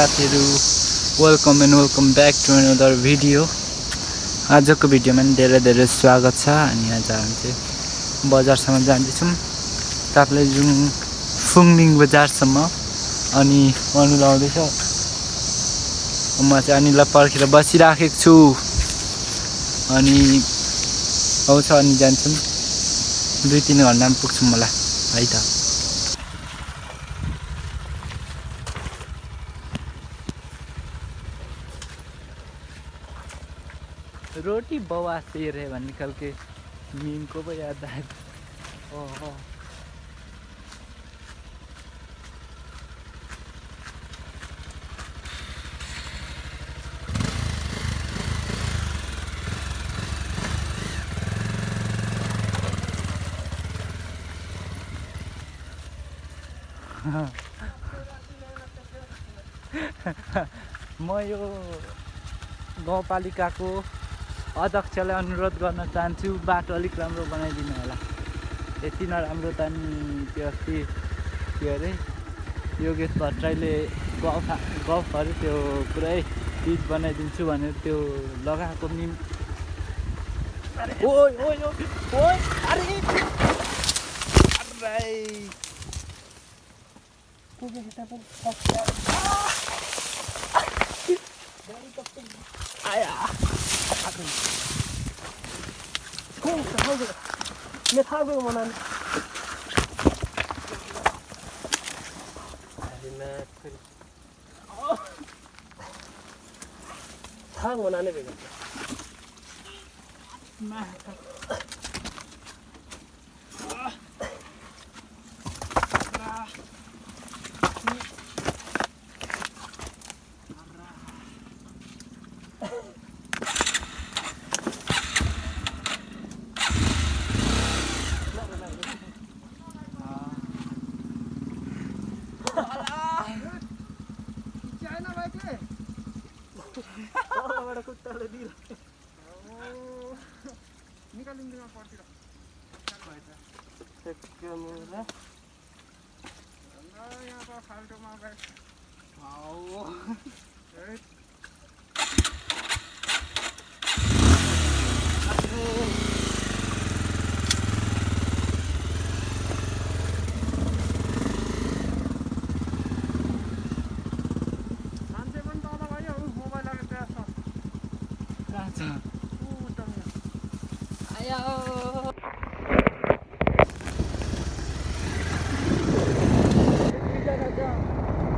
साथीहरु welcome back to another video. आजको भिडियोमा नि धेरै स्वागत छ। अनि आज हामी चाहिँ बजारसम्म जाँदैछौँ, ताप्लेजुङ फुङनिङ बजारसम्म। अनि अनुल आउँदैछ, म चाहिँ अनिललाई पर्खेर बसिराखेको छु। अनि आउँछ अनि जान्छौँ, 2-3 घन्टामा पुग्छौँ होला है त। रोटी बवा शेर है भन्ने खालके मीम को पो याद आयो। ओहो म यो गाउँपालिकाको अध्यक्षलाई अनुरोध गर्न चाहन्छु, बाटो अलिक राम्रो बनाइदिनु होला। यति नराम्रो त नि त्यो अस्ति के अरे योगेश भट्टराईले गफ अरे त्यो पुरै पिच बनाइदिन्छु भनेर त्यो लगाएको मिम। ओइ ओइ ओइ अरे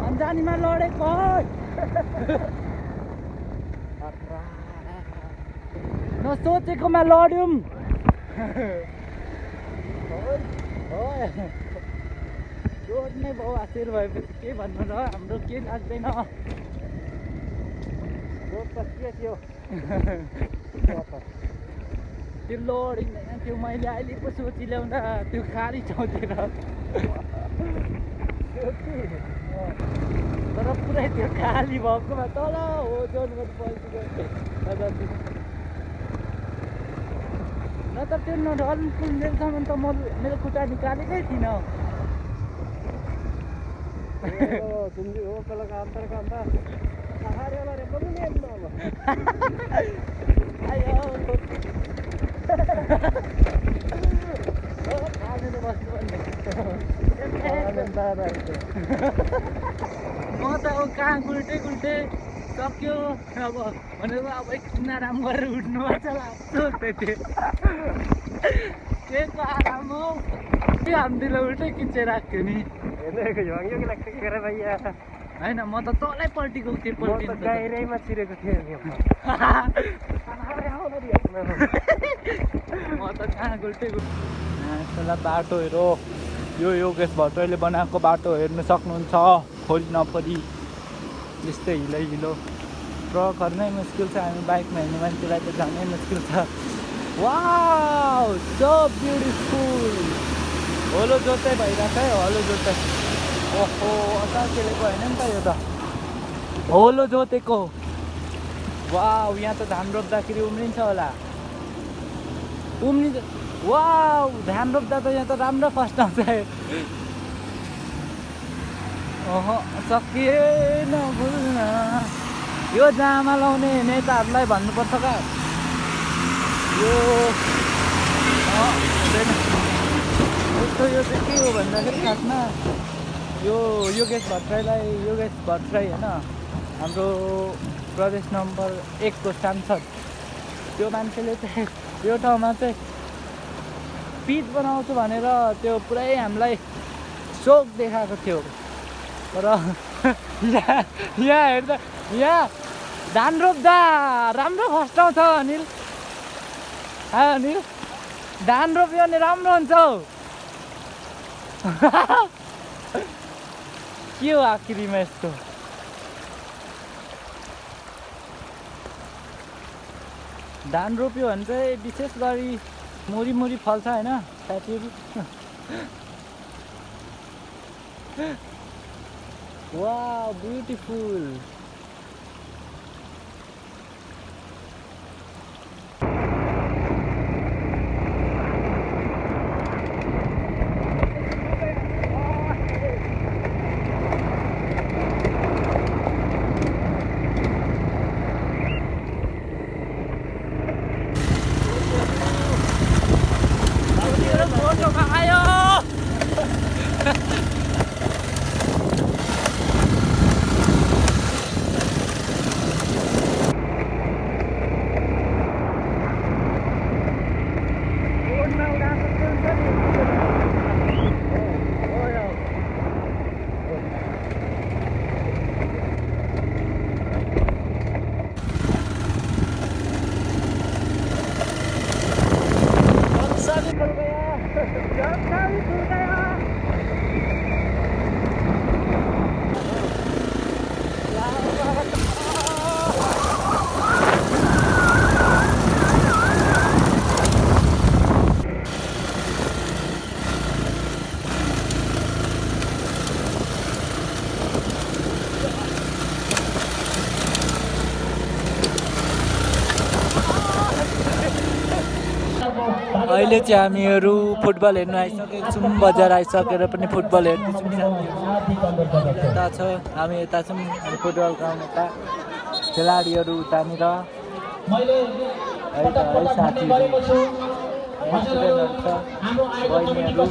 अन्जानीमा लडेको नसोचेकोमा लड्यौँ। जोड्ने भाउ हातेर भएपछि के भन्नु र, हाम्रो के लाग्दैन। के थियो त्यो लडिँदैन त्यो, मैले अहिले पो सोची ल्याउँदा त्यो खाली चौतेर तर पुरै त्यो खाली भएकोमा तल हो जोड्नु पर्छ। न त त्यो नढल्नु पुग्नेसम्म त म मेरो खुट्टा निकालेकै थिइनँ। म त अब कहाँ गुल्टे सक्यो अब भनेर अब एकछिन आराम गरेर उठ्नुपर्छ सोच्दै थिएँ। के को आराम हो, के हामीलाई उल्टै किन्चेर राख्थ्यो नि होइन। म त तलैपट्टि गएको थिएँ, गाइरैमा छिरेको थिएँ। म त कहाँ गुल्टे यसलाई बाटो हेरो, यो योगेश भट्टराईले बनाएको बाटो हेर्न सक्नुहुन्छ। खोली नपरी यस्तै हिलो ट्रकहरू नै मुस्किल छ, हामी बाइकमा हिँड्ने मान्छेलाई त जानै मुस्किल छ। Wow so beautiful. होलो जोतै भइरहेको है, होलो जोतै। ओहो अचार खेलेको होइन नि त यो त, होलो जोतेको। वाउ यहाँ त धान रोप्दाखेरि उम्रिन्छ होला, वाउ धान रोप्दा त यहाँ त राम्रो फर्स्ट आउँछ। ओहो सकिएन भुल्न यो जामा लाउने नेताहरूलाई भन्नुपर्छ क्या यो हुँदैन यस्तो यो चाहिँ के हो भन्दाखेरि खासमा यो योगेश भट्टराईलाई होइन हाम्रो प्रदेश नम्बर 1 को सांसद त्यो मान्छेले चाहिँ यो ठाउँमा चाहिँ पिच बनाउँछु भनेर त्यो पुरै हामीलाई शोक देखाएको थियो तर यहाँ हेर्दा यहाँ धान रोप्दा राम्रो फस्टाउँछ अनिल अनिल धान रोप्यो भने राम्रो हुन्छ हौ के हो आखिरीमा यस्तो धान रोप्यो भने चाहिँ विशेष गरी मुरी फल्छ होइन साथीहरू वाउ ब्युटिफुल अहिले चाहिँ हामीहरू फुटबल हेर्नु आइसकेको छौँ बजार आइसकेर पनि फुटबल हेर्दैछौँ साथीहरू यता छ हामी यता छौँ फुटबल ग्राउन्ड यता खेलाडीहरू उतानिर है साथीहरू स्टुडेन्टहरू छ बहिनीहरू